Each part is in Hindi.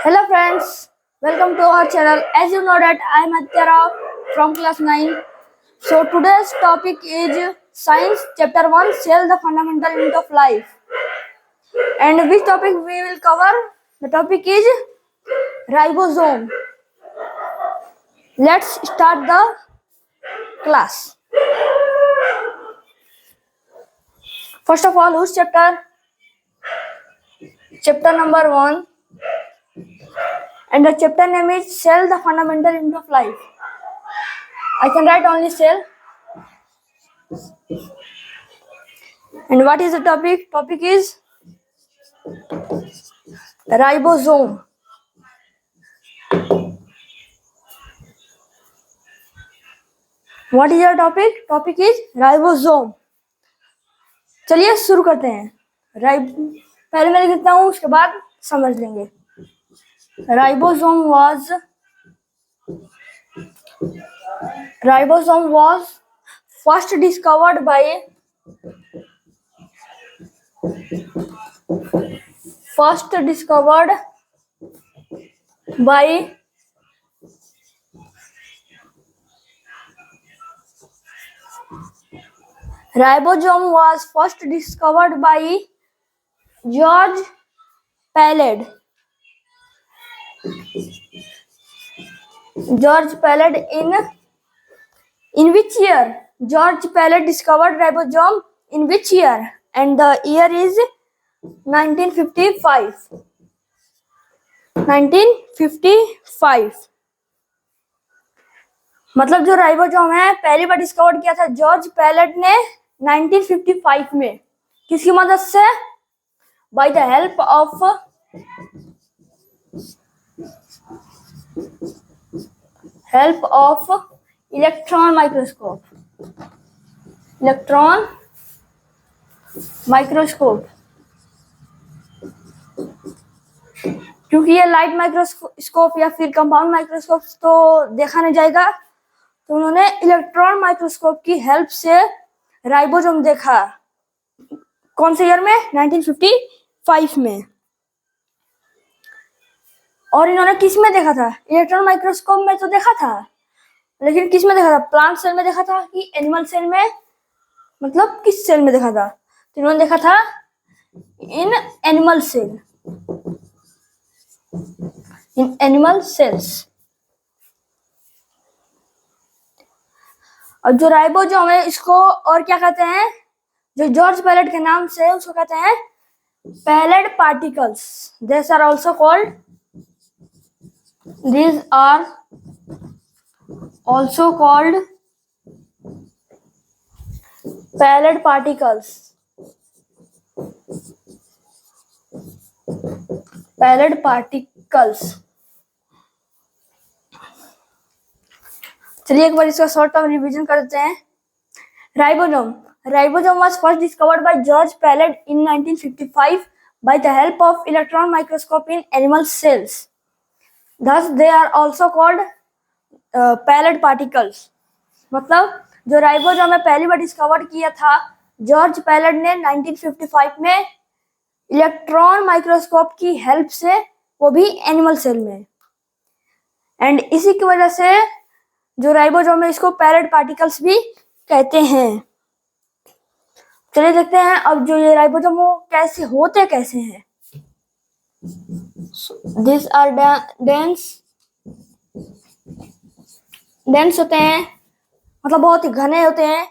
Hello friends, welcome to our channel. As you know that I am Aditya Rao from class 9. So today's topic is Science Chapter 1, Cell the Fundamental Unit of Life. And which topic we will cover? The topic is ribosome. Let's start the class. First of all, whose chapter? Chapter number 1. And the chapter name is Cell the Fundamental Unit of Life. I can write only cell. And what is the topic? Topic is ribosome. What is your topic? Topic is ribosome. चलिए शुरू करते हैं. पहले मैं लिखता हूँ, उसके बाद समझ लेंगे. Ribosome was first discovered by Ribosome was first discovered by George Palade. George Palade in which year? George Palade discovered ribosome in which year? And the year is 1955. 1955. मतलब जो राइबोसोम है पहली बार डिस्कवर किया था जॉर्ज पैलेट ने 1955 में. किसकी मदद से? By the help of electron microscope. क्योंकि ये लाइट माइक्रोस्कोप या फिर कंपाउंड माइक्रोस्कोप तो देखा नहीं जाएगा, तो उन्होंने इलेक्ट्रॉन माइक्रोस्कोप की हेल्प से राइबोसोम देखा. कौन से ईयर में? 1955 में. और इन्होंने किस में देखा था? इलेक्ट्रॉन माइक्रोस्कोप में तो देखा था, लेकिन किस में देखा था? प्लांट सेल में देखा था कि एनिमल सेल में? मतलब किस सेल में देखा था? तो इन्होंने देखा था इन एनिमल सेल्स. और जो राइबोसोम है इसको और क्या कहते हैं? जो जॉर्ज पैलेट के नाम से उसको कहते हैं pellet particles. These are also called pellet particles. चलिए एक बार इसका शॉर्ट टर्म रिवीजन करते हैं. Ribosome was first discovered by George Palade in 1955 by the help of electron microscope in animal cells. Thus, they are also called Palade particles. मतलब जो राइबोसोम में पहली बार डिस्कवर किया था जॉर्ज पैलेड ने 1955 में इलेक्ट्रॉन माइक्रोस्कोप की हेल्प से, वो भी एनिमल सेल में. एंड इसी की वजह से जो राइबोसोम है इसको पैलेट पार्टिकल्स भी कहते हैं. चलिए देखते हैं अब जो ये राइबोसोम कैसे हैं. These are dense होते हैं, मतलब बहुत ही घने होते हैं,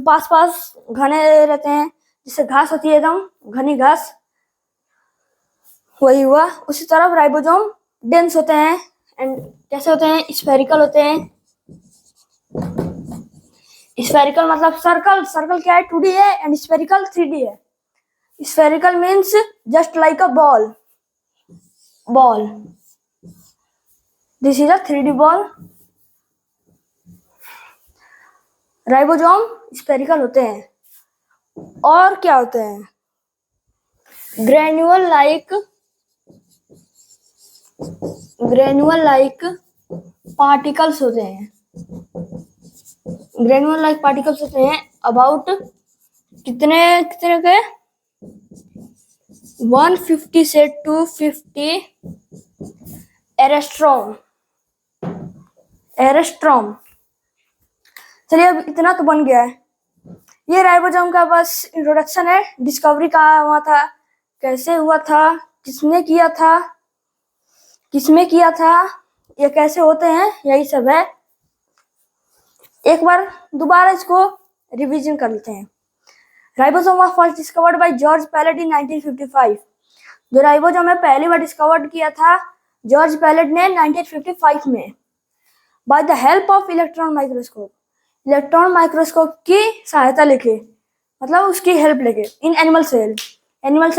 पास घने रहते हैं, जिससे घास होती है एकदम घनी घास, वही हुआ. उसी तरह राइबोसोम डेंस होते हैं. एंड कैसे होते हैं? स्फेरिकल होते हैं. स्फेरिकल मतलब सर्कल क्या है? 2D है. एंड स्फेरिकल 3D है. Spherical means just like a ball. This is a 3D ball. Ribosome spherical होते हैं. और क्या होते हैं? ग्रेन्यूल लाइक पार्टिकल्स होते हैं. ग्रेन्यूल लाइक पार्टिकल्स होते हैं अबाउट कितने के 150 से 250 एरेस्ट्रोम। चलिए अब इतना तो बन गया है। ये राइबोसोम का बस इंट्रोडक्शन है। डिस्कवरी कहाँ हुआ था, कैसे हुआ था, किसने किया था, ये कैसे होते हैं, यही सब है। एक बार दोबारा इसको रिवीजन कर लेते हैं। Ribosome was first discovered by George Palade in 1955। जो राइबोसोम है पहली बार डिस्कवर्ड किया था जॉर्ज पैलेट ने 1955 में, by the help of electron microscope. Electron microscope की सहायता लेके, मतलब उसकी हेल्प लेके, इन एनिमल सेल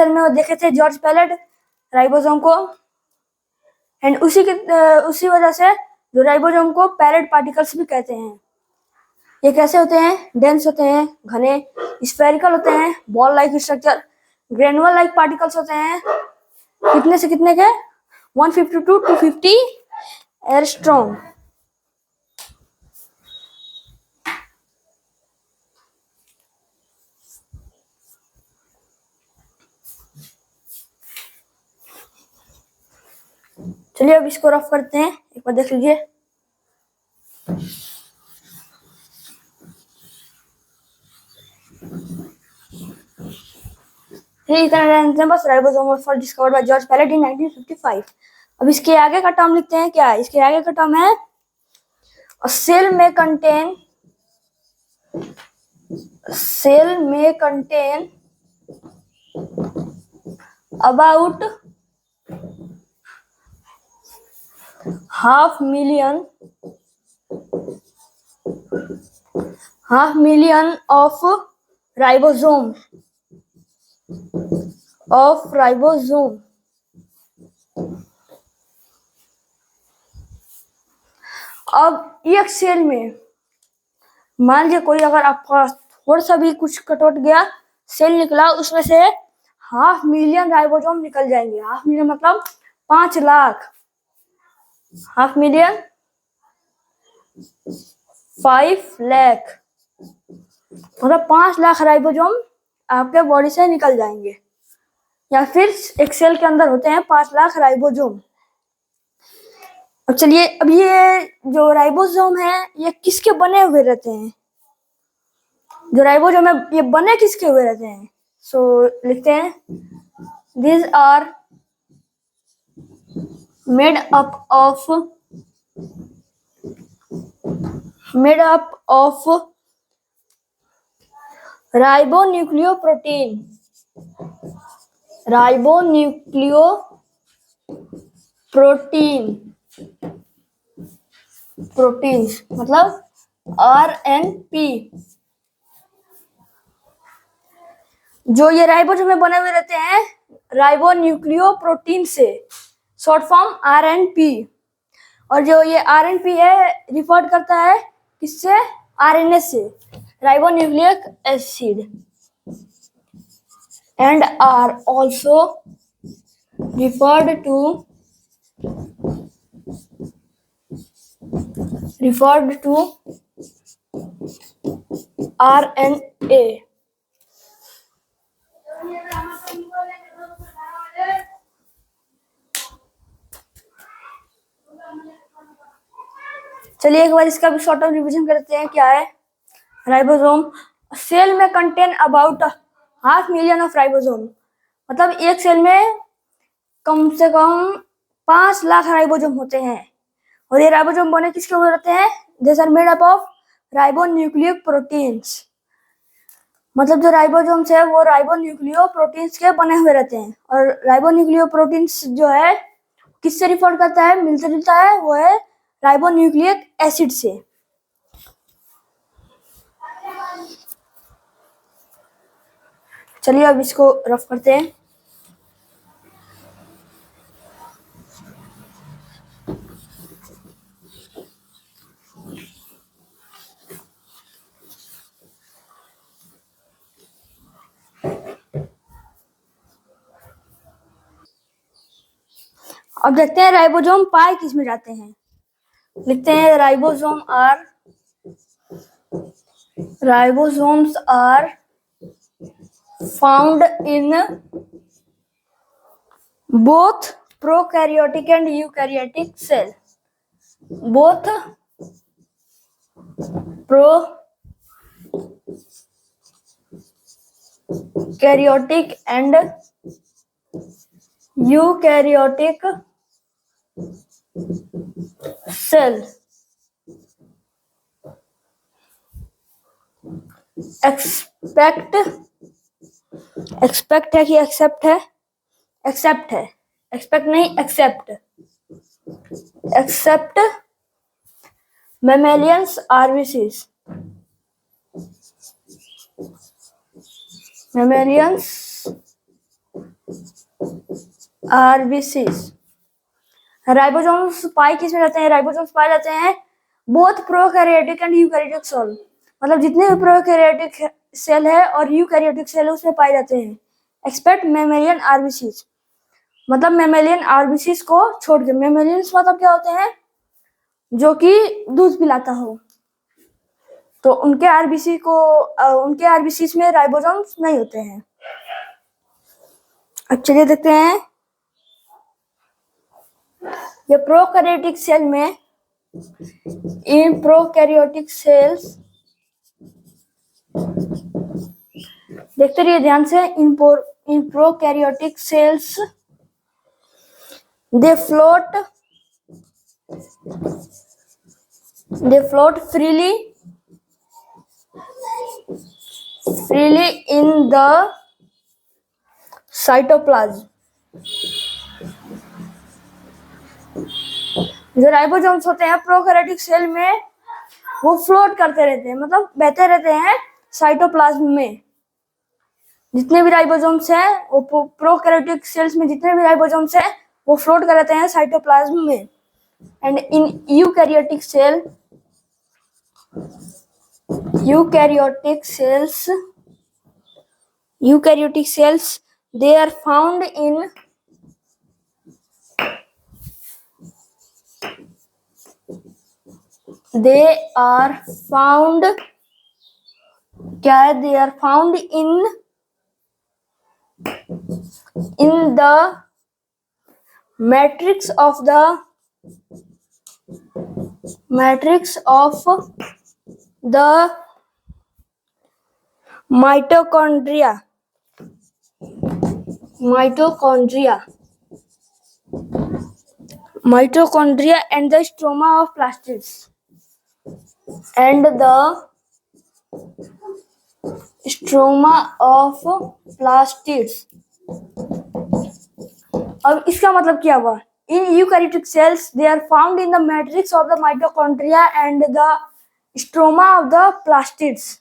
में वो देखे थे जॉर्ज पैलेट राइबोसोम को। एंड उसी वजह से जो राइबोसोम को पैलेट पार्टिकल्स भी कहते हैं। ये कैसे होते हैं, डेंस होते हैं, घने, स्फेरिकल होते हैं, ball like structure, granule like particles होते हैं। कितने से कितने के, 150 to 250 एरेस्ट्रोम। चलिए अब इसको रफ करते हैं, एक बार देख लीजिए। बस ribosome was first discovered by George Palade in 1955। अब इसके आगे का टर्म लिखते हैं। क्या है इसके आगे का टर्म है, a cell may contain about half million of ribosome अब एक सेल में मान लीजिए कोई अगर आपका थोड़ा सा भी कुछ कटोट गया, सेल निकला, उसमें से 500,000 राइबोसोम निकल जाएंगे। 500,000 मतलब 5 लाख। 500,000 5 लाख मतलब 5 लाख राइबोसोम आपके बॉडी से निकल जाएंगे। या फिर एक सेल के अंदर होते हैं 5 लाख राइबोसोम। अब चलिए, अब ये जो राइबोसोम है ये किसके बने हुए रहते हैं, जो राइबोसोम है ये बने किसके हुए रहते हैं। सो लिखते हैं, these are made up of ribonucleoproteins मतलब RNP। जो ये राइबोसोम में बने हुए रहते हैं राइबोन्यूक्लियोप्रोटीन से, शॉर्ट फॉर्म RNP। और जो ये RNP है रिफर करता है किससे, RNA से, ribonucleic acid, and are also referred to RNA। चलिए एक बार इसका भी शॉर्ट टर्म रिवीजन करते हैं। क्या है राइबोसोम, सेल में कंटेन अबाउट 500,000 ऑफ राइबोसोम, मतलब एक सेल में कम से कम 5 लाख राइबोसोम होते हैं। और ये राइबोसोम बने किसके हुए रहते हैं, this are made up of ribonucleic proteins, मतलब जो राइबोसोम्स है वो राइबोन्यूक्लियोप्रोटीन्स के बने हुए रहते हैं। और राइबोन्यूक्लियोप्रोटीन्स जो है किससे रिफर करता है, मिलता जुलता है, वो है राइबोन्यूक्लिक एसिड से। चलिए अब इसको रफ करते हैं। अब देखते हैं राइबोसोम पाए किस में जाते हैं। लिखते हैं ribosomes are found in both prokaryotic and eukaryotic cell. Both prokaryotic and eukaryotic cell expect है कि एक्सेप्ट है? एक्सेप्ट है, एक्सपेक्ट नहीं, except mammalians RBCs. Mammalians RBCs. Ribosomes पाए किस में रहते हैं? राइबोसोम्स पाए जाते हैं both prokaryotic and eukaryotic cell, मतलब जितने भी प्रोकैरियोटिक सेल है और यूकैरियोटिक सेल है उसमें पाए जाते हैं, एक्सपेक्ट मेमेलियन आरबीसीज, मतलब मेमेलियन आरबीसीज को छोड़ के। मेमेलियंस मतलब क्या होते हैं? जो कि दूध पिलाता हो, तो उनके आरबीसीज में राइबोसोम्स नहीं होते हैं। अब चलिए देखते हैं ये प्रोकैरियोटिक सेल में, इन प्रोकैरियोटिक सेल्स देखते रहिए ध्यान से। इन prokaryotic cells they float freely in the cytoplasm. जो राइबोसोम्स होते हैं प्रोकैरियोटिक सेल में, वो फ्लोट करते रहते हैं, मतलब बहते रहते हैं साइटोप्लाज्म में। जितने भी राइबोसोम्स हैं वो प्रोकैरियोटिक सेल्स में, जितने भी राइबोसोम्स हैं वो फ्लोट कर रहते हैं साइटोप्लाज्म में। And in eukaryotic cells they are found in in the matrix of the mitochondria and the stroma of plastids. अब इसका मतलब क्या हुआ? In eukaryotic cells they are found in the matrix of the mitochondria and the stroma of the plastids.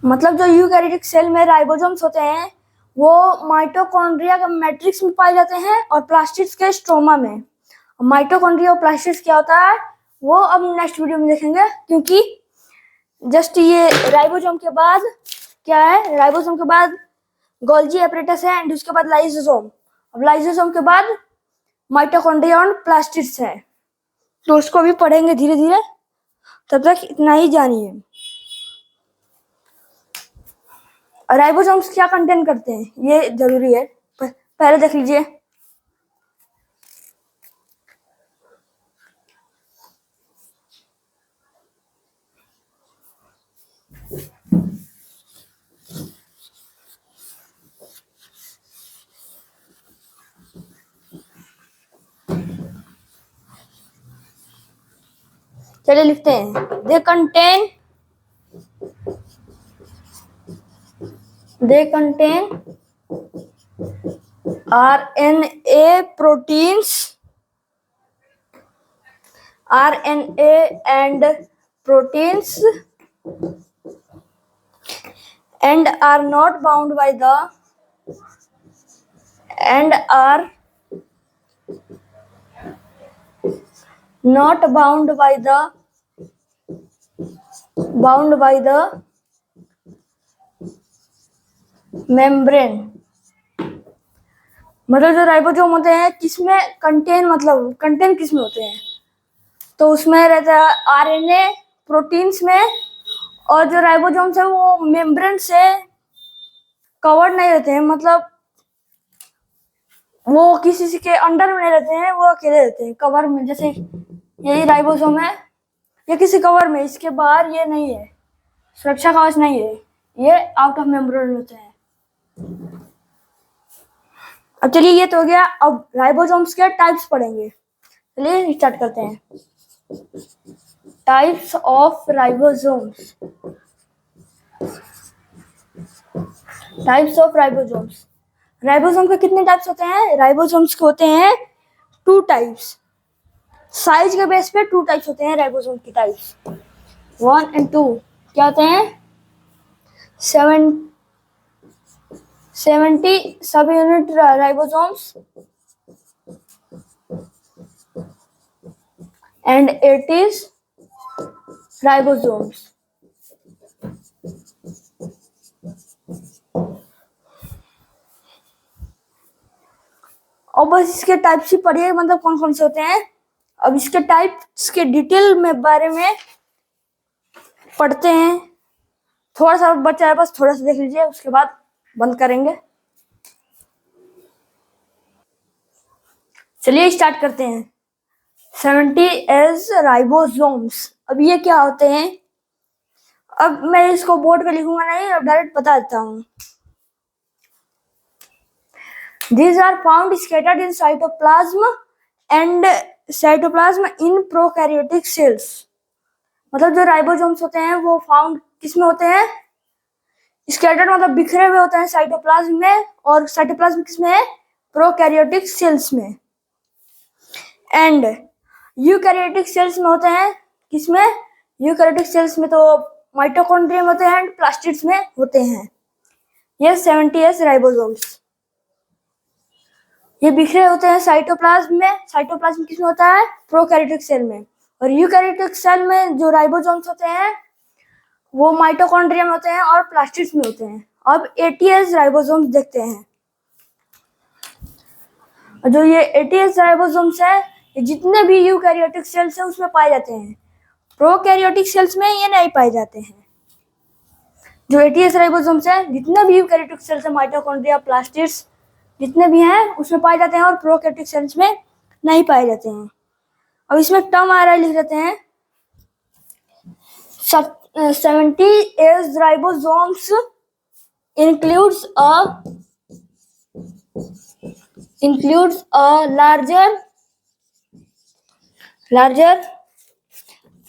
मतलब जो यूकैरियोटिक सेल में राइबोसोम्स होते हैं वो माइटोकॉन्ड्रिया का मैट्रिक्स में पाए जाते हैं और प्लास्टिड्स के स्ट्रोमा में। माइटोकॉन्ड्रिया और प्लास्टिड्स क्या होता है वो अब नेक्स्ट वीडियो में देखेंगे, क्योंकि जस्ट ये राइबोसोम के बाद क्या है? राइबोसोम के बाद गोल्जी एपरेटस है एंड उसके बाद लाइसोसोम। अब लाइसोसोम के बाद माइटोकॉन्ड्रिया और प्लास्टिड्स है, तो उसको भी पढ़ेंगे धीरे धीरे। तब तक इतना ही जानिए। राइबोसोम्स क्या कंटेन करते हैं ये जरूरी है, पहले देख लीजिए। चलिए लिखते हैं। They contain RNA and proteins and are not bound by the membrane। मतलब जो राइबोसोम होते हैं किसमें कंटेन, मतलब कंटेन किसमें होते हैं? तो उसमें रहता है आरएनए, प्रोटीन्स में, और जो राइबोसोम्स है वो मेम्ब्रेन से कवर्ड नहीं रहते हैं, मतलब वो किसी के अंडर में नहीं रहते हैं, वो अकेले रहते हैं कवर में। जैसे यही राइबोसोम है, ये किसी कवर में, इसके बाहर ये नहीं है, सुरक्षा कवच नहीं है, ये आउट ऑफ मेम्ब्रेन होते हैं। अब चलिए ये तो हो गया। अब राइबोसोम्स के टाइप्स पढ़ेंगे। चलिए स्टार्ट करते हैं। Types of ribosomes. Types of ribosomes. Ribosome के कितने टाइप्स होते हैं? राइबोसोम्स के होते हैं 2 टाइप्स। साइज के बेस पे 2 टाइप्स होते हैं राइबोसोम की टाइप्स, 1 and 2। क्या होते हैं? 70 सब यूनिट राइबोसोम्स and 80 राइबोसोम्स। और बस इसके टाइप्स ही पढ़िए, मतलब कौन कौन से होते हैं। अब इसके टाइप्स के डिटेल में बारे में पढ़ते हैं। थोड़ा सा बचा है, बस थोड़ा सा देख लीजिए, उसके बाद बंद करेंगे। चलिए स्टार्ट करते हैं। 70 एज राइबोसोम्स। अब ये क्या होते हैं? अब मैं इसको बोर्ड पे लिखूंगा नहीं, अब डायरेक्ट बता देता हूँ। These are found scattered in cytoplasm and cytoplasm in prokaryotic cells। मतलब जो राइबोसोम्स होते हैं वो फाउंड किसमें होते हैं? स्कैटर्ड मतलब बिखरे हुए होते हैं साइटोप्लाज्म में, और साइटोप्लाज्म किसमें है? प्रोकैरियोटिक सेल्स में। एंड यूकैरियोटिक सेल्स में होते हैं किसमें? यूकैरियोटिक सेल्स में तो माइटोकॉन्ड्रिया में होते हैं एंड प्लास्टिड्स में होते हैं। ये 70s राइबोसोम्स। ये बिखरे होते हैं साइटोप्लाज्म में। साइटोप्लाज्म किसमें होता है? प्रोकैरियोटिक सेल में। और यूकैरियोटिक सेल में जो राइबोसोम्स होते हैं वो माइटोकॉन्ड्रिया में होते हैं और प्लास्टिड्स में होते हैं। अब 80s राइबोसोम्स देखते हैं। जो ये 80s राइबोसोम्स है, ये जितने भी यूकैरियोटिक सेल्स हैं उसमें पाए जाते हैं। प्रोकैरियोटिक सेल्स में ये नहीं पाए जाते हैं। जो 80s राइबोसोम्स है, जितने भी यूकैरियोटिक सेल्स है, माइटोकॉन्ड्रिया, प्लास्टिड्स जितने भी हैं उसमें पाए जाते हैं, और प्रोकैरियोटिक सेल्स में नहीं पाए जाते हैं। अब इसमें टर्म आ रहा है, लिख देते हैं। 70s ribosomes includes a larger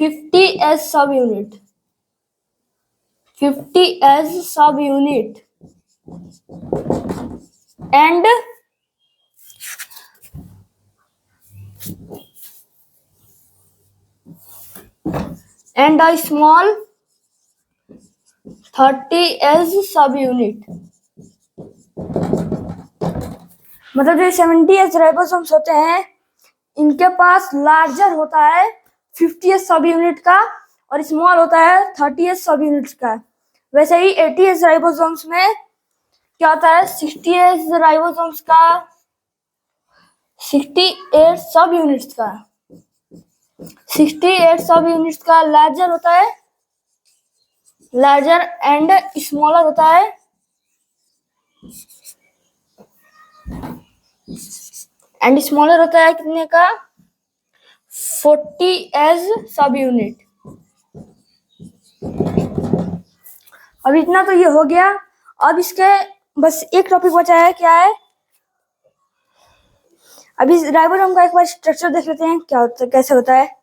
50 as subunit, 50 as subunit, and a small 30 as subunit। मतलब जो 70s राइबोसोम्स होते हैं इनके पास लार्जर होता है 50s सब यूनिट का, और स्मॉल होता है 30s सब यूनिट्स का। वैसे ही 80s राइबोसोम्स में क्या होता है? 60s राइबोसोम्स का 68 सब यूनिट्स का, 68 सब यूनिट्स का लार्जर होता है, लार्जर एंड स्मॉलर होता है, एंड स्मॉलर होता है कितने का? 40 एज सब यूनिट। अब इतना तो ये हो गया। अब इसके बस एक टॉपिक बचा है, क्या है? अभी राइबोसोम का एक बार स्ट्रक्चर देख लेते हैं, क्या होता है, कैसे होता है।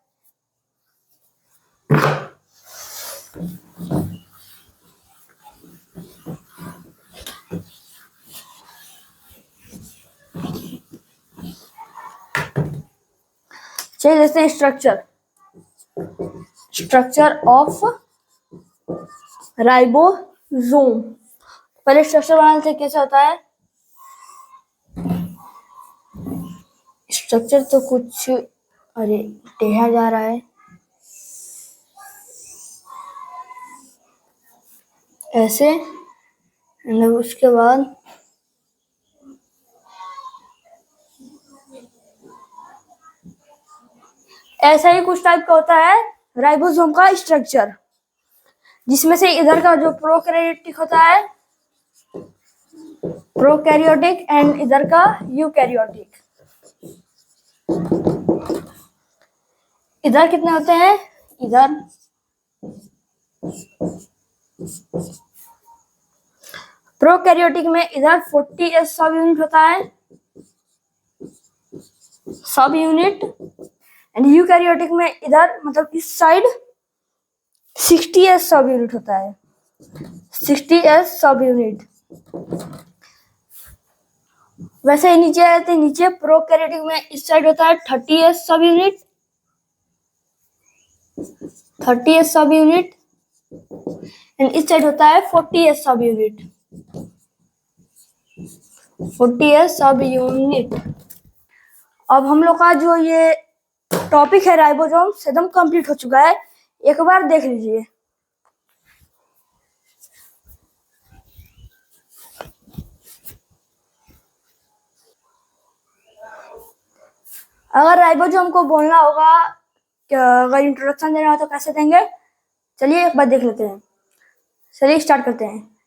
चलिए देखते हैं स्ट्रक्चर ऑफ राइबोसोम। पहले स्ट्रक्चर बनाने से कैसे होता है? स्ट्रक्चर तो कुछ, अरे टेढ़ा जा रहा है, ऐसे, उसके बाद ऐसा ही कुछ टाइप का होता है राइबोसोम का स्ट्रक्चर, जिसमें से इधर का जो प्रोकैरियोटिक होता है प्रोकैरियोटिक एंड इधर का यूकैरियोटिक। इधर कितने होते हैं? इधर प्रोकैरियोटिक में इधर 40s सब यूनिट होता है, सब यूनिट। एंड यूकैरियोटिक में इधर मतलब इस साइड 60s सब यूनिट होता है, 60s सब यूनिट। वैसे ही नीचे आते हैं, नीचे प्रोकैरियोटिक में इस साइड होता है 30s सब यूनिट, 30s सब यूनिट। एंड इस साइड होता है 40s सब यूनिट, 40s सब यूनिट। अब हम लोग का जो ये टॉपिक है राइबोसोम एकदम कंप्लीट हो चुका है, एक बार देख लीजिए। अगर राइबोसोम को बोलना होगा, अगर इंट्रोडक्शन देना हो तो कैसे देंगे? चलिए एक बार देख लेते हैं। चलिए स्टार्ट करते हैं।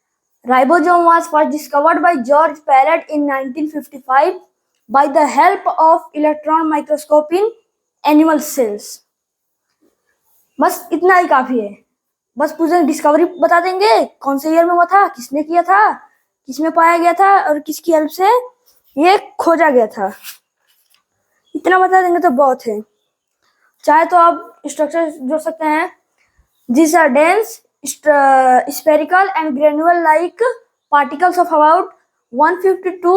Ribosome was first discovered by George Palade in 1955 by the help of electron microscope in animal cells। बस इतना ही काफी है, बस पूरे डिस्कवरी बता देंगे, कौन से ईयर में हुआ था, किसने किया था, किसमें पाया गया था और किसकी हेल्प से ये खोजा गया था, इतना बता देंगे तो बहुत है। चाहे तो आप स्ट्रक्चर जोड़ सकते हैं। These are dense, spherical and granule-like particles of about 150 to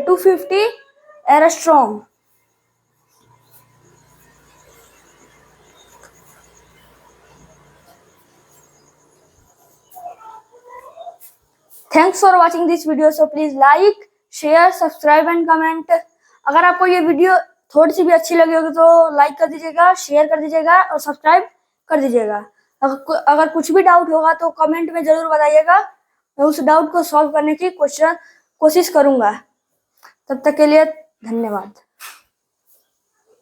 250 aerostrom. Thanks for watching this video. So please like, share, subscribe and comment. अगर आपको ये वीडियो थोड़ी सी भी अच्छी लगी होगी तो लाइक कर दीजिएगा, शेयर कर दीजिएगा और सब्सक्राइब कर दीजिएगा। अगर कुछ भी डाउट होगा तो कमेंट में जरूर बताइएगा, मैं उस डाउट को सॉल्व करने की कोशिश करूंगा। तब तक के लिए धन्यवाद।